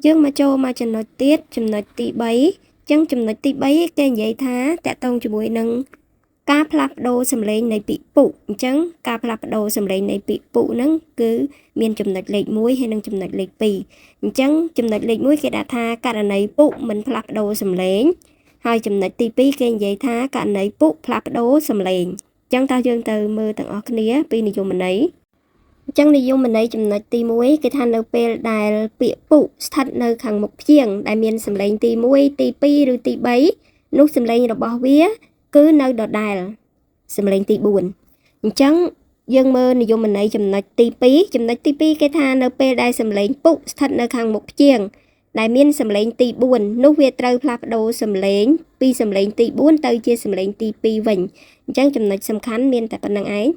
dương mà cho màចំណុចទៀតចំណុចទី3ចឹងចំណុចទី3គេនិយាយថាតកតងជាមួយនឹងការផ្លាស់ប្ដូរសម្លេងនៃពាក្យពុអញ្ចឹងការផ្លាស់ប្ដូរសម្លេងនៃពាក្យពុហ្នឹងគឺមានចំណុចលេខ1ហើយនិងចំណុចលេខ2អញ្ចឹងចំណុចលេខ1គេដាក់ថាករណីពុមិនផ្លាស់ប្ដូរសម្លេងហើយចំណុចទី2គេនិយាយថាករណីពុផ្លាស់ប្ដូរសម្លេងអញ្ចឹងតើយើងទៅមើលទាំងអស់គ្នាពីនិយមន័យអញ្ចឹងនិយមន័យចំណុចទី1គេថានៅពេលដែលពាក្យពុស្ថិតនៅខាងមុខព្យាង្គដែលមានសម្លេងទី1ទី2ឬទី3នោះសម្លេងរបស់វាគឺនៅដដែលសម្លេងទី4អញ្ចឹងយើងមើលនិយមន័យចំណុចទី2ចំណុចទី2គេថានៅពេលដែលសម្លេងពុស្ថិតនៅខាងមុខព្យាង្គដែលមានសម្លេងទី4នោះវាត្រូវផ្លាស់ប្ដូរសម្លេងពីសម្លេងទី4ទៅជាសម្លេងទី2វិញអញ្ចឹងចំណុចសំខាន់មានតែប៉ុណ្្នឹងឯង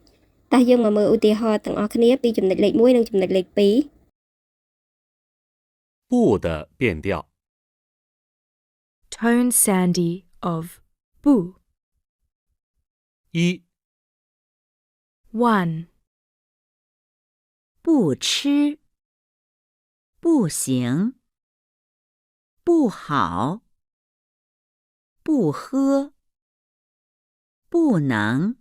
តោះយើងមកមើលឧទាហរណ៍ទាំងអស់គ្នាពីចំណុចលេខ1និងចំណុចលេខ2不的变调 Tone Sandy of Boo. 一 1. 不吃，不行，不好，不喝，不能，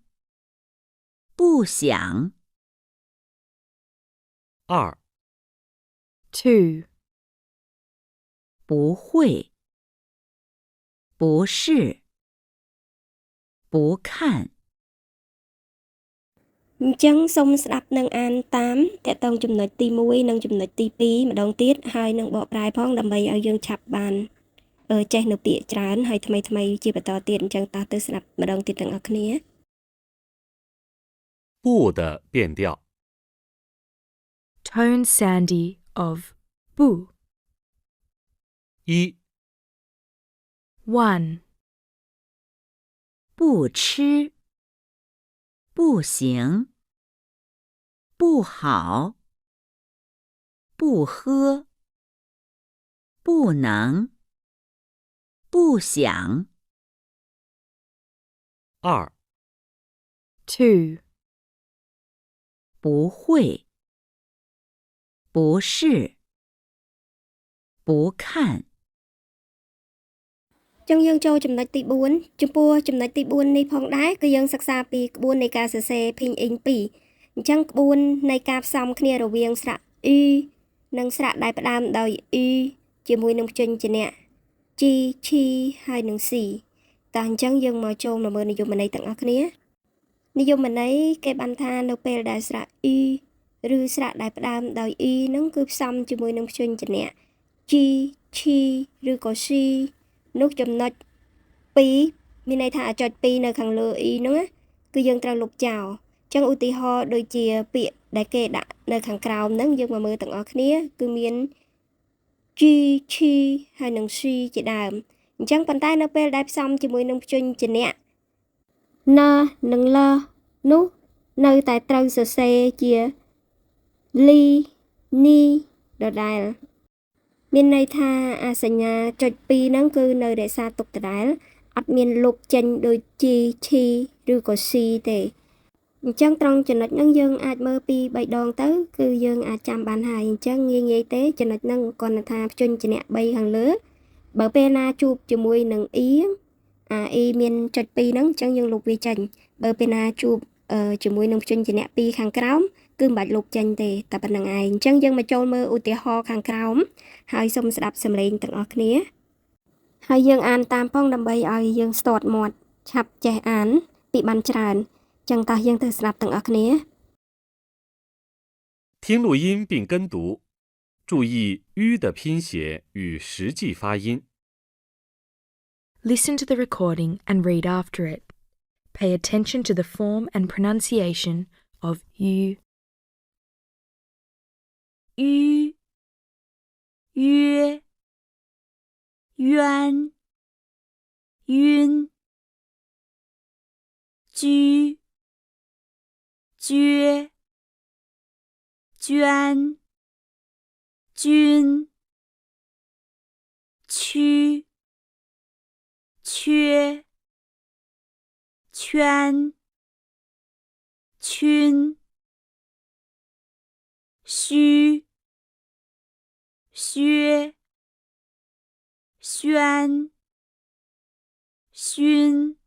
不想。二 2. 不会，不是，不看。 អញ្ចឹងសូមស្ដាប់និងអានតាមតកតងចំណុចទី1និងចំណុចទី2ម្ដងទៀតហើយនឹងបកប្រែផងដើម្បីឲ្យយើងឆាប់បានចេះនៅពាក្យច្រើនហើយថ្មីជាបន្តទៀតអញ្ចឹងតោះទៅស្ដាប់ម្ដងទៀតទាំងអស់គ្នា 不的变调 Tone Sandy of Boo. 一 1. 不吃，不行，不好，不喝，不能，不想。二 2. 不会，不是，不看。 ចឹងយើងចូលចំណុចទី4ចំពោះចំណុចទី4នេះផងដែរគឺយើងសិក្សាពីក្បួននៃការសរសេរភីងអ៊ីង2អញ្ចឹងក្បួននៃការផ្សំគ្នារវាងស្រៈ y និងស្រៈដែលផ្ដើមដោយ y ជាមួយនឹងព្យញ្ជនៈ g ch ហើយនឹង c តោះអញ្ចឹងយើងមកចូលមកមើលនិយមន័យទាំងអស់គ្នានិយមន័យគេបានថានៅពេលដែលស្រៈ y ឬស្រៈដែលផ្ដើមដោយ y ហ្នឹងគឺផ្សំជាមួយនឹងព្យញ្ជនៈ g ch ឬក៏ c នោះចំណុច2មានន័យថាចុច2នៅខាងលើ e ហ្នឹងគឺយើងត្រូវលុបចោលអញ្ចឹងឧទាហរណ៍ដូចជាពាក្យដែលគេដាក់នៅខាងក្រោមហ្នឹងយើងមកមើលទាំងអស់គ្នាគឺមាន g ch ហើយនឹង c ជាដើមអញ្ចឹងប៉ុន្តែនៅពេលដែលផ្សំជាមួយនឹងព្យញ្ជនៈ n និង l នោះនៅតែត្រូវសរសេរជា li ni ដដែលមានន័យថាអាសញ្ញាចុច2ហ្នឹងគឺនៅរក្សាទុកដដែលអត់មានលុបចេញដូច G Ch ឬក៏ C ទេអញ្ចឹងត្រង់ចំណុចហ្នឹងយើងអាចមើលពី3ដងទៅគឺយើងអាចចាំបានហើយអញ្ចឹងងាយទេចំណុចហ្នឹងគាត់ថាព្យញ្ជនៈ3ខាងលើបើពេលណាជួបជាមួយនឹង E អា E មានចុច2ហ្នឹងអញ្ចឹងយើងលុបវាចេញបើពេលណាជួបជាមួយនឹងព្យញ្ជនៈ2ខាងក្រោមគឺមិនបាច់លុបចេញទេតែប៉ុណ្្នឹងឯងអញ្ចឹងយើងមកចូលមើលឧទាហរណ៍ខាងក្រោមហើយសូមស្ដាប់សំឡេងទាំងអស់គ្នាហើយយើងអានតាមផងដើម្បីឲ្យយើងស្ទាត់មាត់ឆាប់ចេះអានពីបានច្រើនអញ្ចឹងតោះយើងទៅស្ដាប់ទាំងអស់គ្នា听录音并跟读，注意 "ü" 的拼写与实际发音。 Listen to the recording and read after it. Pay attention to the form and pronunciation of you. 约，约，冤，晕，居，撅，捐，均，区，缺，圈，均，虚，削，宣，熏。